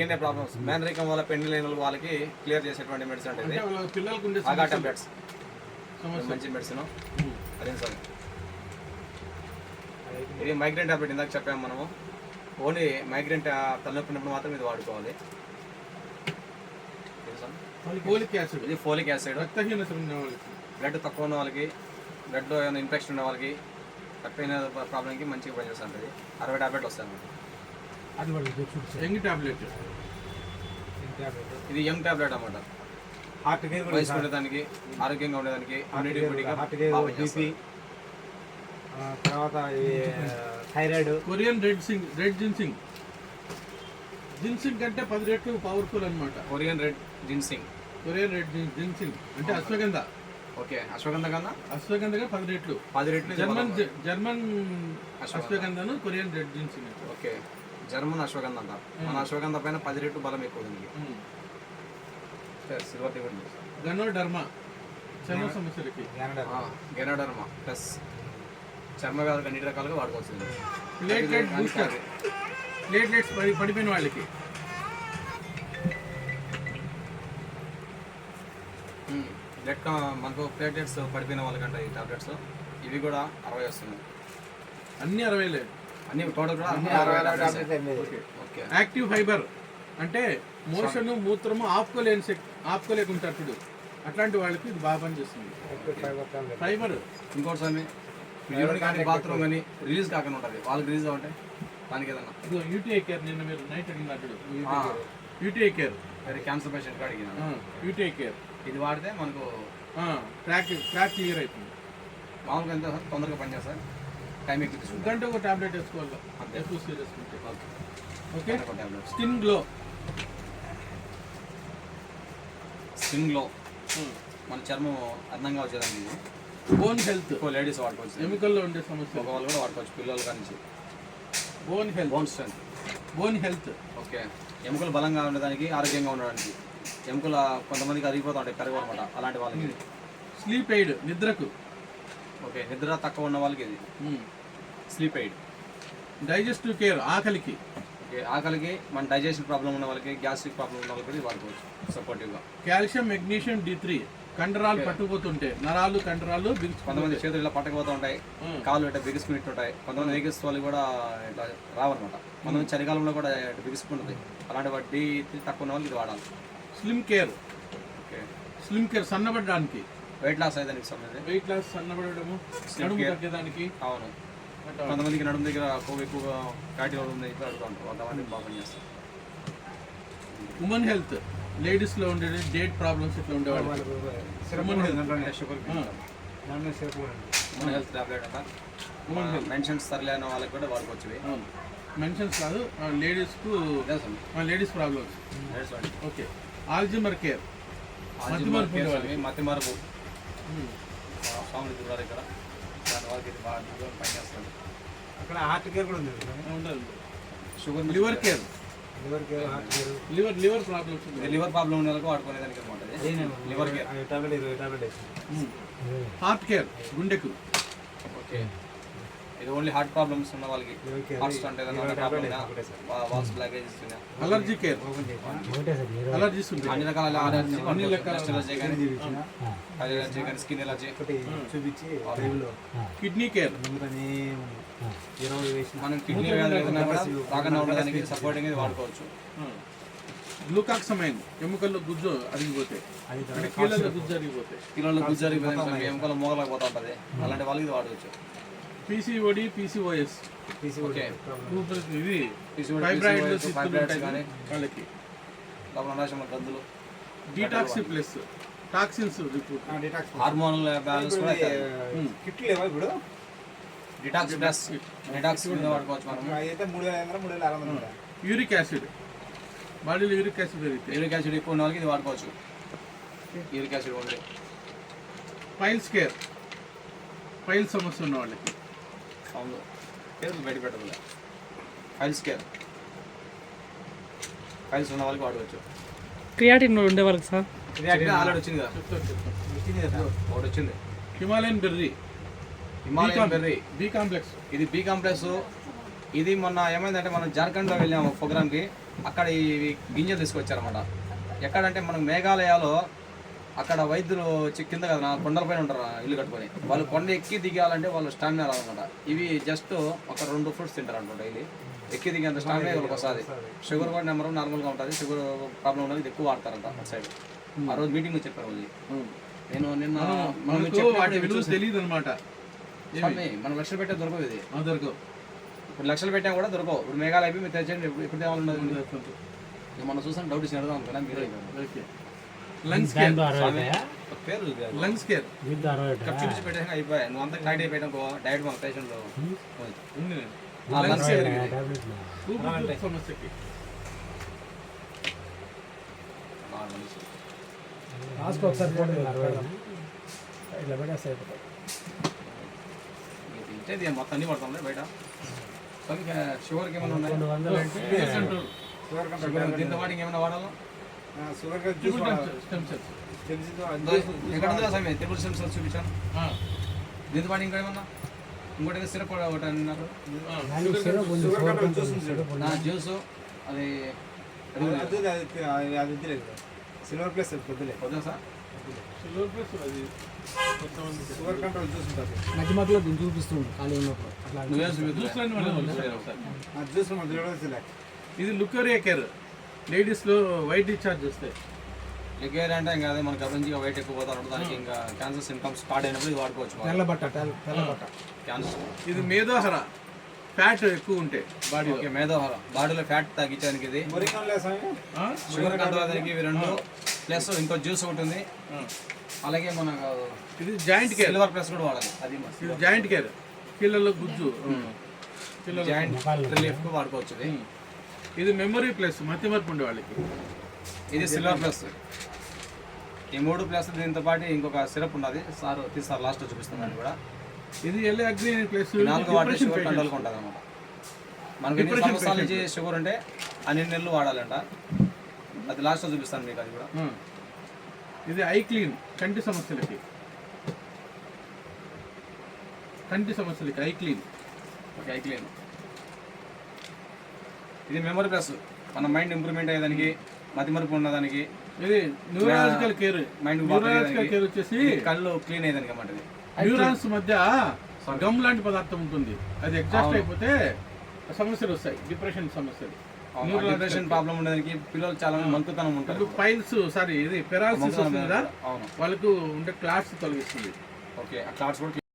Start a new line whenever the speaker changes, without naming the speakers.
DNA problems మేనరికం వల్ల పెండి లేని వాళ్ళకి క్లియర్ చేసేటువంటి మెడిసిన్ అంటే ఇది
పిల్లలకు ఉండే
ఆగా టాబ్లెట్స్ మంచి మెడిసిన్ అదే సార్. ఇది మైగ్రేన్ టాబ్లెట్ ఇందాక చెప్పాము మనము. ఓన్లీ మైగ్రేన్ తలనొప్పి ఉన్నప్పుడు మాత్రం ఇది వాడుకోవాలి.
ఫోలిక్ యాసిడ్,
ఇది ఫోలిక్ యాసిడ్.
రక్తహీనత ఉన్న వాళ్ళకి,
బ్లడ్ తక్కువ ఉన్న వాళ్ళకి, బ్లడ్లో ఏమైనా ఇన్ఫెక్షన్ ఉన్న వాళ్ళకి, తక్కువైన ప్రాబ్లంకి మంచిగా పనిచేస్తుంది. 60 టాబ్లెట్లు వస్తాయి అన్నమాట.
యంగ్ టాబ్లెట్,
ఇది యంగ్ టాబ్లెట్ అన్నమాట. వయసు ఉండేదానికి, ఆరోగ్యంగా ఉండేదానికి,
తర్వాత thyroid.
Korean red ginseng. Ginseng కంటే 10 రెట్లు పవర్ఫుల్ అనమాట.
కొరియన్ రెడ్ జిన్సింగ్ అంటే అశ్వగంధ. ఓకే, అశ్వగంధ కన్నా
10 రెట్లు. జర్మన్ అశ్వగంధను Korean red ginseng.
Okay, German ashwagandha అంట. మన అశ్వగంధ పైన 10 రెట్లు బలం ఎక్కువ ఉంది. సిల్వర్ టివర్
గనోడర్మా చర్మ సమస్యలకి,
గెనోడర్మా ప్లస్ చర్మ వ్యాధులు అన్ని రకాలుగా వాడుకోవచ్చు.
ప్లేట్లెట్ బూస్టర్, ప్లేట్లెట్స్ పడిపోయిన వాళ్ళకి.
బ్లడ్ మనకు ప్లేట్లెట్స్ పడిపోయిన వాళ్ళకంటే ఈ టాబ్లెట్స్ ఇవి కూడా 60 వస్తున్నాయి.
అన్ని 60
అన్ని టోటల్ కూడా 60. ఓకే,
యాక్టివ్ ఫైబర్ అంటే మోషన్ మూత్రము ఆపుకోలేకుంటారు చూడు, అట్లాంటి వాళ్ళకి ఇది బాగా పనిచేస్తుంది. ఫైబర్
ఇంకోటి స్వామి, యూరిన్ కానీ బాత్రూమ్ కానీ రిలీజ్ కాకుండా ఉంటుంది. వాళ్ళకి రిలీజ్ అవ్వంటే దానికి ఏదన్నా
యూటీఐ కేర్. నిన్న మీరు నైట్ అడిగినట్టు యూటీఐ కేర్,
వేరే క్యాన్సర్ పేషెంట్కి అడిగిన
యూటీఐ కేర్ ఇది
వాడితే మనకు
ట్రాక్ క్లియర్ అవుతుంది.
మామూలుగా ఎంత తొందరగా పనిచేస్తారు. టైం ఎక్కువ తీసుకుంటాం.
గంట ఒక టాబ్లెట్ వేసుకోవాలి ఎక్కువ సీరియస్ ఉంటే. Okay,
tablets. స్కిన్ గ్లో మన చర్మం అందంగా వచ్చేదానికి.
బోన్ హెల్త్,
లేడీస్ వాడుకోవచ్చు.
ఎముకల్లో ఉండే సమస్య
వాళ్ళు కూడా వాడుకోవచ్చు, పిల్లల కానీ.
Bone strength, bone health.
Okay, ఎముకలు బలంగా ఉండడానికి, ఆరోగ్యంగా ఉండడానికి. ఎముకలు కొంతమందికి అరిగిపోతూ ఉంటాయి, పెరగవు అనమాట, అలాంటి వాళ్ళకి.
స్లీప్ ఎయిడ్, నిద్రకు.
ఓకే, నిద్ర తక్కువ ఉన్న వాళ్ళకి ఇది స్లీప్ ఎయిడ్.
డైజెస్టివ్ కేర్, ఆకలికి.
ఓకే, ఆకలికి, మన డైజెషన్ ప్రాబ్లం ఉన్న వాళ్ళకి, గ్యాస్ట్రిక్ ప్రాబ్లం ఉన్న వాళ్ళకి వాడుకోవచ్చు సపోర్టివ్గా.
Calcium, magnesium D3. కండరాలు పట్టుకుపోతుంటే, నరాలు కండరాలు
కొంతమంది చేతులు ఇలా పట్టకపోతూ ఉంటాయి, కాళ్ళు ఇట్లా బిగుసుకున్నట్టుంటాయి. కొంతమంది వెగిస్ వాళ్ళు కూడా ఇట్లా రావన్నమాట. కొంతమంది చలికాలంలో కూడా బిగుసుకుంటుంది. అలాంటి D3 తక్కువ ఉన్న వాళ్ళకి ఇది వాడాలి.
Slim care.
Okay,
slim care సన్నబడడానికి,
వెయిట్ లాస్ అయ్యేదానికి సంబంధించి.
వెయిట్ లాస్, సన్నబడము, నడుము తగ్గేదానికి.
అవును, కొంతమందికి నడుము దగ్గర కొవ్వు ఎక్కువగా ఫ్యాటీ ఉంది, ఇక్కడ అడుగుతూ ఉంటారు. కొంతమంది బాగా పనిచేస్తారు.
ఉమెన్ హెల్త్, లేడీస్ లో ఉండే డేట్ ప్రాబ్లమ్స్ ఇట్లా ఉండేవాళ్ళు.
ఉమెన్ హెల్త్ టాబ్లెట్ అంట. మెన్షన్స్ సరిలేని వాళ్ళకి కూడా వాడుకోవచ్చు.
మెన్షన్స్ కాదు, ladies problems. Okay, Alzheimer care,
మతిమరుపు స్వామి చూడాలి ఇక్కడ, దాని వాళ్ళకి ఇది బాగా పనిచేస్తుంది.
అక్కడ హార్ట్ కేర్ కూడా ఉంది.
Sugar,
liver care, liver problems.
Liver problem ఉన్న వాళ్ళకి వాడుకునేదానికి అనమాట లివర్ కేర్.
హార్ట్ కేర్, గుండెకు.
ఓకే, ఇది ఓన్లీ హార్ట్ ప్రాబ్లమ్స్ ఉన్న వాళ్ళకి. హార్ట్ స్టంట్ ఏదైనా ప్రాబ్లం ఉన్నా, వాల్స్ బ్లాకేజెస్ ఉన్నా.
అలర్జీ కేర్, అలర్జీస్ ఉంటాయి,
అన్ని రకాల అలర్జీ, అన్ని రకాల అలర్జీ కానీ స్కిన్ ఎలర్జీ
చూపించి.
కిడ్నీ కేర్,
మనం కిడ్నీ వ్యాధులు ఏదైనా కూడా రాకుండా ఉండడానికి సపోర్టింగ్ ఇది వాడుకోవచ్చు.
గ్లూకాక్సమైన్, ఎముకల్లో గుజ్జు అరిగిపోతాయి, అంటే కీళ్ళలో గుజ్జు అరిగిపోతాయి,
ఎముకల మోగలేకపోతా ఉంటుంది. అలాంటి వాళ్ళకి ఇది వాడవచ్చు.
PCOD, PCOS, ఇది ఫైబ్రాయిడ్స్ కానీ వాళ్ళకి.
గద్దులు,
డీటాక్సి ప్లస్ టాక్సిన్స్,
హార్మోనల్ బ్యాలెన్స్ కూడా
కిట్లు లేవా ఇప్పుడు?
డిటాక్స్ ప్లస్ డిటాక్స్ వాడుకోవచ్చు మనం.
అయితే 3,500
యూరిక్ యాసిడ్, బాడీలో యూరిక్ యాసిడ్ పెరిగితే.
యూరిక్ యాసిడ్ ఎక్కువ ఉన్న వాళ్ళకి ఇది వాడుకోవచ్చు. Uric acid only.
Piles care, piles సమస్య ఉన్న వాళ్ళకి.
అవును, కేర్ బయట పెట్టదు. పైల్స్ కేర్, పైల్స్ ఉన్న వాళ్ళకి వాడుకోవచ్చు.
క్రియాటిన్ ఉండే వాళ్ళకి సార్
ఆల్రెడీ వచ్చింది కదా, ఒకటి వచ్చింది.
Himalayan berry,
Himalayan berry
B complex.
ఇది బి కాంప్లెక్స్ ఇది మొన్న ఏమైందంటే మనం జార్ఖండ్లో వెళ్ళాము ప్రోగ్రామ్కి. అక్కడ ఈ గింజలు తీసుకొచ్చారన్నమాట. ఎక్కడంటే మనం మేఘాలయాలో అక్కడ వైద్యులు కింద కదా కొండలపైన ఉంటారు ఇల్లు కట్టుకొని, వాళ్ళు కొండ ఎక్కి దిగాలంటే వాళ్ళు స్టామినా రాదనమాట. ఇవి జస్ట్ ఒక 2 ఫ్రూట్స్ తింటారు అనమాట డైలీ. ఎక్కి దిగేంత స్టామినా వాళ్ళకి వస్తుంది. షుగర్ కూడా నెంబర్ నార్మల్గా ఉంటుంది, షుగర్ ప్రాబ్లం ఉన్నది ఇది ఎక్కువ వాడతారంట అటు సైడ్. ఆ రోజు మీటింగ్లో చెప్పారు వాళ్ళు. నేను నిన్న
వాటి విలువ తెలియదు అనమాట.
మనం లక్షలు పెట్టే దొరకదు ఇది.
దొరకవు.
ఇప్పుడు లక్షలు పెట్టాం కూడా దొరకవు. ఇప్పుడు మేఘాలు అయిపోయి మీరు తెచ్చండి ఎప్పుడు తేవాలన్నది. మనం చూసాను డౌట్ ఇచ్చిన అడుగుదాం అనుకున్నా మీరు.
ఓకే. లంగ్స్ కేర్,
పేరు
లంగ్స్ కేర్
చూపించి పెట్టేసి అయిపోయాయి. నువ్వు అంతా టైట్ అయిపోయావు డైరెక్ట్ మన పేషెంట్లో
ఉంది.
లంగ్స్ కేర్
ఊపిరితిత్తుల సమస్యకి
ఇంటే మొత్తం అన్ని పడుతుంది బయట. షుగర్కి ఏమైనా ఉన్నాయి? షుగర్ దీంతో పాటు ఇంకేమైనా వాడాలా?
Sugar
stem cells.
ఎక్కడ ఉందా సమయం టేబుల్ స్టెమ్ సెల్స్ చూపించాను. దీంతో పాటు ఇంకా ఏమన్నా ఇంకోటి సిరప్ కూడా ఒకటి అన్నారు. జ్యూస్ అది
సిల్వర్ ప్లస్ పొద్దులే
వద్దా సార్?
షుగర్ ప్లస్ అది
షుగర్ కంట్రోల్ జ్యూస్ ఉంటుంది.
మధ్య మధ్యలో దీన్ని చూపిస్తుంది ఖాళీ ఉన్నప్పుడు అట్లా
నువ్వేం
జ్యూస్లన్నీ మనం చూసారు ఒకసారి.
ఆ జ్యూస్ మనం చూడవలసిందే.
ఇది లుకోరియా కేర్, లేడీస్లో వైట్ డిశ్చార్జ్ వస్తాయి.
లిగేర్ అంటే ఇంకా అదే మనకి అభివృద్ధిగా వెయిట్ ఎక్కువ పోతా ఉంటుంది. దానికి ఇంకా క్యాన్సర్ సింటమ్స్ స్టార్ట్ అయినప్పుడు ఇది వాడుకోవచ్చు.
తెల్లబట్ట తెల్లబట్ట
క్యాన్సర్
ఇది మేదోహర, ఫ్యాట్ ఎక్కువ ఉంటే బాడీ.
ఓకే, మేధోహర బాడీలో ఫ్యాట్ తగ్గించడానికి ఇది.
మొరికం లేదా
షుగర్ కంట్రోల్ అవ్వడానికి ఇవి 2 ప్లస్ ఇంకో జ్యూస్ ఒకటి ఉంది. అలాగే మనకు
ఇది జాయింట్ కేర్,
సిల్వర్ ప్లస్ కూడా వాడాలి. అది
ఇది జాయింట్ కేర్, పిల్లల గుజ్జు, పిల్లల
జాయింట్ రిలీఫ్ వాడుకోవచ్చు ఇది.
ఇది మెమరీ ప్లస్, మతిమరుపు ఉండే వాళ్ళకి.
ఇది సిల్వర్ ప్లస్. ఈ 3 ప్లస్ దీంతో పాటు ఇంకొక సిరప్ ఉన్నది సార్ తీసారు లాస్ట్ చూపిస్తున్నాను కూడా.
ఇది ఎల్ అగ్ని ప్లస్
4 వాటి షుగర్ కంట్రోల్గా ఉంటుంది అనమాట. మనకి ఎన్ని సంవత్సరాల నుంచి షుగర్ ఉంటే అన్ని నెలలు వాడాలంట. అది లాస్ట్లో చూపిస్తాను మీకు అది కూడా.
ఇది ఐ క్లీన్, కంటి సమస్యలకి I clean.
Okay, I clean. ఇది మెమరీ ప్లస్, మన మైండ్ ఇంప్రూవ్మెంట్ అయ్యేదానికి, మతిమరుపు ఉన్నదానికి.
ఇది neurological care.
Mind
neurological care వచ్చేసి
కళ్ళు క్లీన్ అయ్యేదానికి అన్నమాట. ఇది
న్యూరాన్స్ మధ్య గమ్ లాంటి పదార్థం ఉంటుంది, అది ఎగ్జాస్ట్ అయిపోతే సమస్యలు వస్తాయి, డిప్రెషన్ సమస్యలు.
డిప్రెషన్ ప్రాబ్లం ఉండడానికి పిల్లలు చాలా మంది మంకుతనం ఉంటారు.
పైల్స్ సారీ ఇది పెరాలసిస్ వస్తుంది కదా,
అవును,
వాళ్ళకు ఉండే క్లాట్స్ తొలగిస్తుంది.
ఓకే, ఆ క్లాట్స్ కూడా